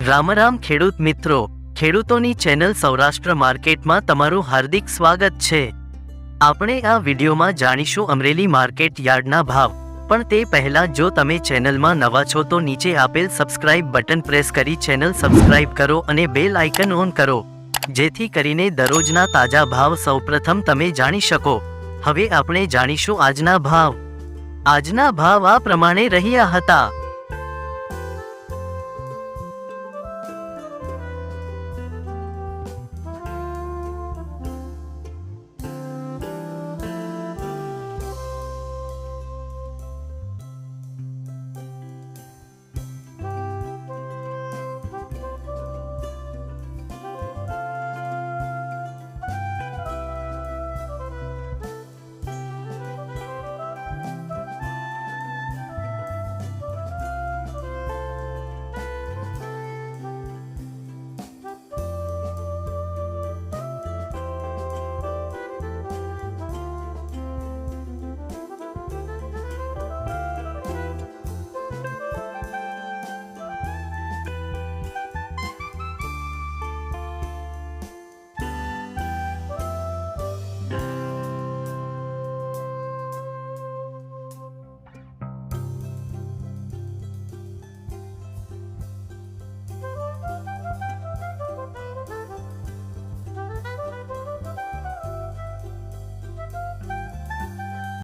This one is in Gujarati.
રામ રામ ખેડૂત મિત્રો, ખેડૂતોની ચેનલ સૌરાષ્ટ્ર માર્કેટમાં તમારું હાર્દિક સ્વાગત છે। આપણે આ વિડીયોમાં જાણીશું અમરેલી માર્કેટ યાર્ડના ભાવ। પણ તે પહેલા જો તમે ચેનલમાં નવા છો તો નીચે આપેલ સબસ્ક્રાઇબ બટન પ્રેસ કરી ચેનલ સબસ્ક્રાઇબ કરો અને બેલ આઇકન ઓન કરો, જેથી કરીને દરરોજના તાજા ભાવ સૌપ્રથમ તમે જાણી શકો। હવે આપણે જાણીશું આજના ભાવ। આજના ભાવ આ પ્રમાણે રહ્યા હતા।